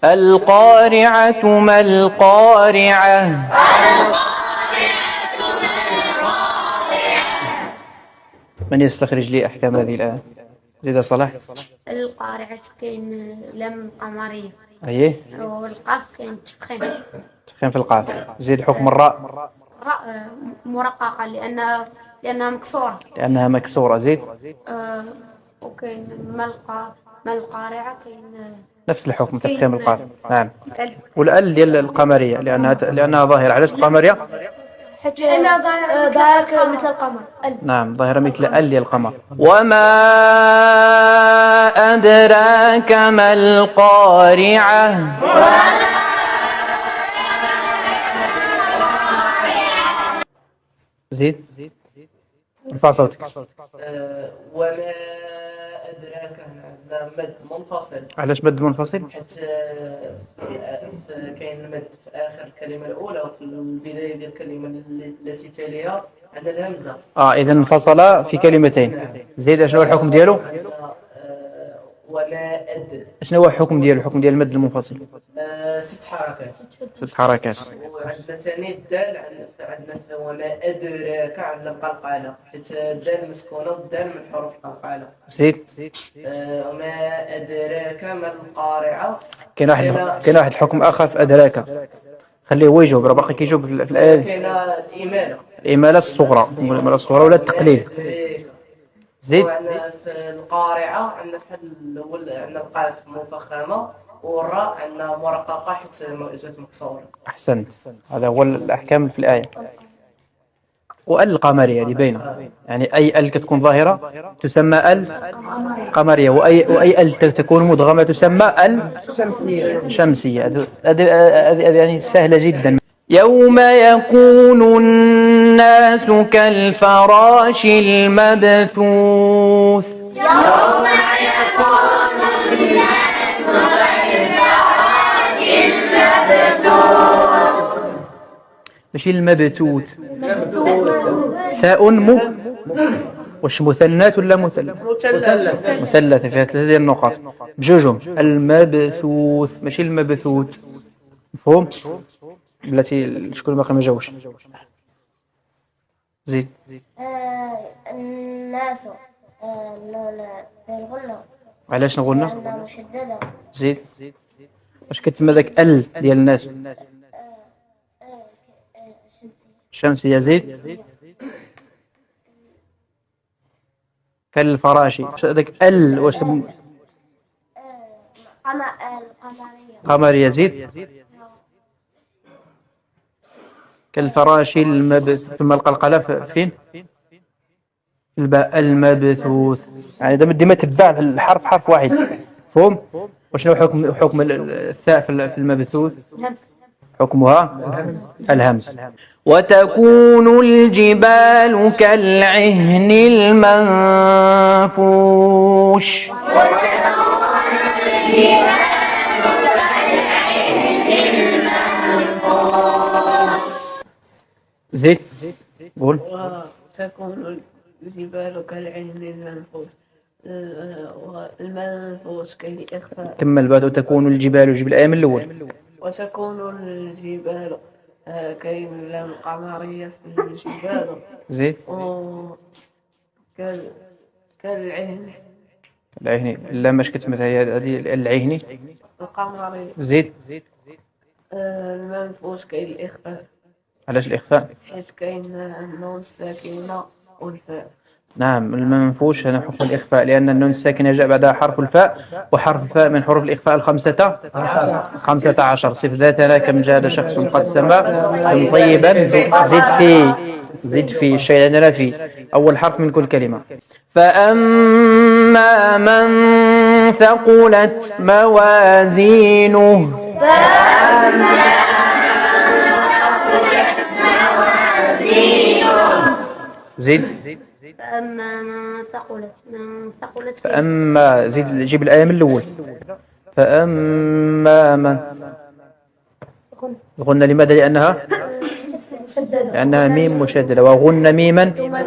القارعة ما القارعة. من يستخرج لي أحكام هذه الآية؟ زيد صلاح. القارعة كاين لام قمرية. أيه. والقاف كاين تفخيم. تفخيم في القاف. زيد حكم الراء. الراء مرققة لأنها مكسورة. لأنها مكسورة. زيد. وكاين ما القارعة كاين نفس الحكم تفخيم القاف. نعم. والال ديال القمرية لأنها ظاهرة. علاش القمرية؟ لأنها ظاهرة مثل القمر. نعم ظاهرة مثل ال ديال القمر. وما أدراك ما القارعة. زيد. ارفع صوتك. وما أدراك هذا مد منفصل. علاش مد منفصل؟ حيت كاين المد في آخر الكلمة الأولى وفي البداية ديال الكلمة التي تليها عندنا الهمزة. إذا انفصل في كلمتين. زيد شنو هو الحكم ديالو؟ وما أدري. شنو هو الحكم ديالو؟ الحكم ديال المد المنفصل 6 حركات. 6 حركات. وعندنا ثاني الدال. عندنا وما أدراك عندنا القلقلة حيت الدال مسكونة والدال من حروف القلقلة. زيد. وما أدراك ما القارعة. كاين واحد الحكم آخر في أدراك. خليه هو يجاوب، راه باقي كيجاوب في الآية. كاين الإمالة. الإمالة الصغرى. الإمالة الصغرى ولا التقليل. زيد. وعندنا في القارعة عندنا في الأول عندنا القاف مفخمة والراء عندنا مرققة حيت جات مكسورة. أحسنت. هذا هو الأحكام في الآية. وال القمرية هذه باينة، يعني أي ال كتكون ظاهرة تسمى ال قمرية، وأي ال تكون مدغمة تسمى ال شمسية. هذه يعني سهلة جدا. يوم يكون الناس كالفراش المبثوث. يوم يكون الناس كالفراش المبثوث. ماشي المبثوث. ثاء واش مثنات ولا مثلثة فيها 3 ديال النقاط بجوجهم. المبثوث ماشي المبثوث. مفهوم؟ بلاتي شكون باقي ما جاوبش. زيد. الناس الغنة. علاش الغنة؟ لأنها مشددة. زيد. واش كتسمى داك ال ديال الناس؟ الشمسية. زيد. كالفراشي. داك ال واش قمرية. زيد. كالفراش ثم القلقلة فين؟ الباء المبثوث. يعني ديما تتبع الحرف حرف واحد. فهم؟ وشنو حكم الثاء في المبثوث؟ حكمها الهمس. وتكون الجبال كالعهن المنفوش. زيد. قول. وتكون الجبال كالعهن المنفوش. والمنفوش كالإخفاء. كمل بعد. وتكون الجبال. جيب الآية من الأول. وتكون الجبال كالأعلام القمرية في الجبال. زيد. كالعهن. العهني. لا ماش كتمثل هذه العهني القمرية. زيد. المنفوش كالإخفاء. علاش الإخفاء؟ حيت كاين النون الساكنة والفاء. نعم المنفوش هنا حكم الإخفاء، لأن النون الساكنة جاء بعدها حرف الفاء، وحرف الفاء من حروف الإخفاء 15. صف ذاتنا كم جاد شخص قد سما كن طيبا. زد في الشيء عندنا في أول حرف من كل كلمة. فأما من ثقلت موازينه. زيد. فأما من ثقلت فأما. زيد جيب الآية من الأول. فأما من غنى. لماذا؟ لأنها ميم مشددة، وغنى ميما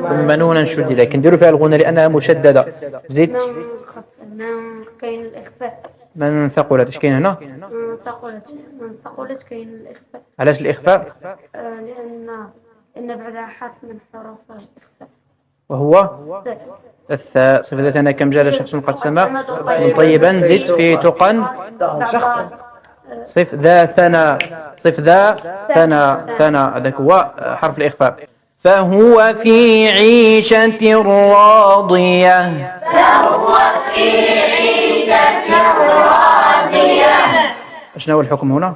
ثم نونا شديدة، لكن ديروا فيها الغنى لأنها مشددة. زيد. من كاين الإخفاء. من ثقلت اش كاين هنا؟ من ثقلت كاين الإخفاء. علاش الإخفاء؟ لأن بعدها حرف من حروف الإخفاء وهو الثاء. صفة ذاتنا كم جاء شخص قد سمى طيبا زد في تقن صف ذا ثنا صف ذا ثنا هذاك هو حرف الإخفاء. فهو في عيشة راضية. شنو هو الحكم هنا؟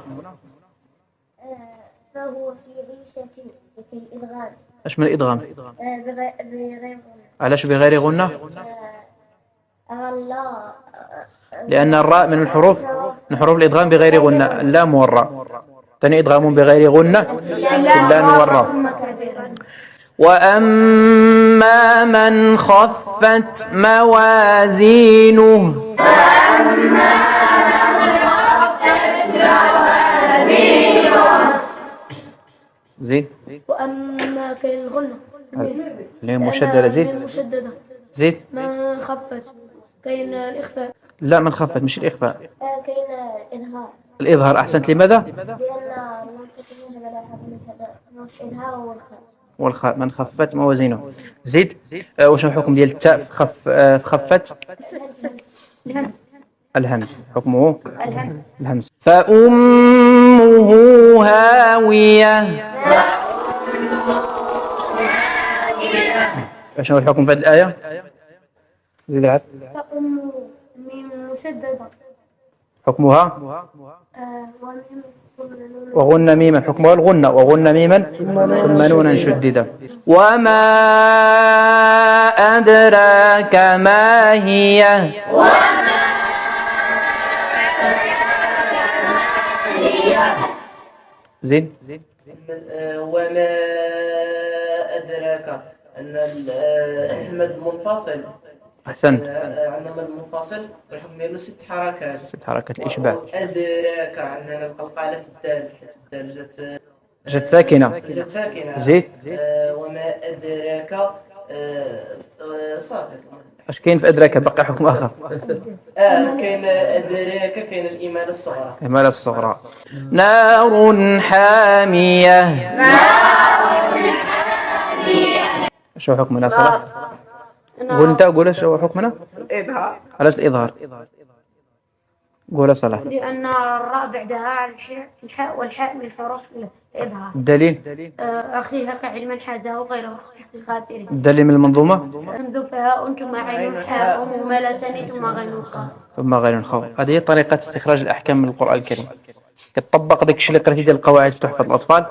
فهو في عيشة في الإدغام اش من الإدغام؟ بغير غنى. علاش بغير غنة؟ الله لأن الراء من حروف الإدغام بغير غنة. اللام والراء ثاني إدغام بغير غنة في اللام والراء. وأما من خفت موازينه زين. وأما كاين الغنة اللي مشددة زين مشددة زين. ما خفت كاين الإخفاء. لا من خفت مش الإخفاء. كاين الإظهار الإظهار. أحسنت. لماذا؟ لأن المنطق على حرف الإظهار والخاء من خفت موازينه. زيد. وش الحكم ديال التاء في خفت؟ الهمس. حكمه الهمس. فأمه هاوية. شنو الحكم في هذه الآية؟ زيد العد. فأم ميم مشددة حكمها وميم وغن ميما. حكمها الغنة. وغن ميما ثم نونا شددا. وما أدراك ما هي. زين. وما أدراك أن المد المنفصل. أحسنت. عندنا المد المنفصل الحكم ديالو 6 حركات. 6 حركات الإشباع. أدراك عندنا القلقلة في الدال حيت الدال جت ساكنة. زيد. وما أدراك صافي. اش كاين في أدراك؟ بقى حكم آخر. كاين أدراك كاين الإمالة الصغرى. الإمالة الصغرى. نار حامية. شو حكمنا صلاح؟ قول انت. قول شو حكمنا؟ الإظهار. علاش الإظهار؟ قول صلاح. لأن الراء بعدها الحاء والحاء من حروف الإظهار. الدليل؟ أخيها كعلما حازه غيره خاسره. الدليل من المنظومة؟ همز فهاء ثم عين حاء مهملة ثم غين خاء ثم غير خاء. هذه هي طريقة استخراج الأحكام من القرآن الكريم. كتطبق داك الشيء اللي قريتي ديال القواعد في تحفة الأطفال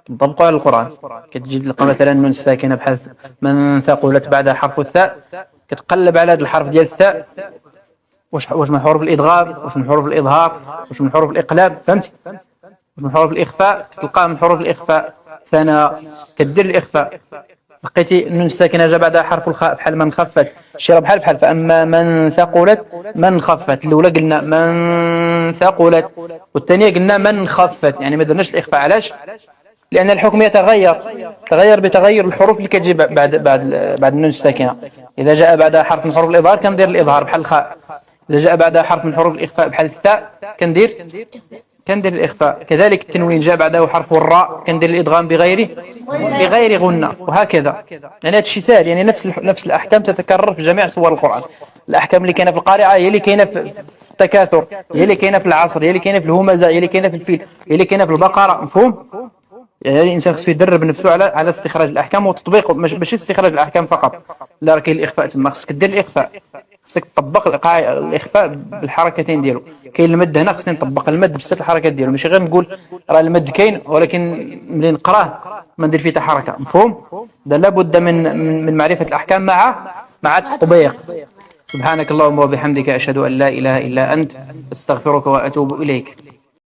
تطبقوا على القرآن. كتجي تلقى مثلا النون الساكنة بحال من ثقلت بعدها حرف الثاء، كتقلب على هذا الحرف ديال الثاء واش من حروف الإدغام، واش من حروف الإظهار، واش من حروف الإقلاب، فهمتي؟ من حروف الإخفاء تلقى من حروف الإخفاء ثنا كدير الإخفاء. لقيتي النون الساكنة جا بعدها حرف الخاء بحال من خفت شي بحال فأما من ثقلت من خفت. الأولى قلنا من ثقلت والثانية قلنا من خفت، يعني ما درناش الإخفاء. علاش؟ لأن الحكم تغير بتغير الحروف اللي كتجي بعد النون الساكنة. إذا جاء بعدها حرف من حروف الإظهار كندير الإظهار بحال الخاء، إذا جاء بعدها حرف من حروف الإخفاء بحال الثاء كندير الإخفاء. كذلك التنوين جاء بعده حرف الراء كندير الإدغام بغير غنة، وهكذا. يعني هذا الشيء سهل، يعني نفس الأحكام تتكرر في جميع سور القرآن. الأحكام اللي كاينه في القارعة هي اللي كاينه في التكاثر، هي اللي كاينه في العصر، هي اللي كاينه في الهمزة، هي اللي كاينه في الفيل، هي اللي كاينه في البقرة. مفهوم؟ يعني الإنسان خصو يدرب نفسه على استخراج الأحكام وتطبيقه، ماشي استخراج الأحكام فقط. لا، راه كاين الإخفاء تما، خصك دير الإخفاء، خصك تطبق الإخفاء بالحركتين ديالو. كاين المد هنا خصني نطبق المد بست الحركات ديالو، ماشي غير نقول راه المد كاين ولكن ملي نقراه ما ندير فيه حتى حركة. مفهوم؟ لابد من معرفة الأحكام مع التطبيق. سبحانك اللهم وبحمدك أشهد أن لا إله إلا أنت أستغفرك وأتوب إليك.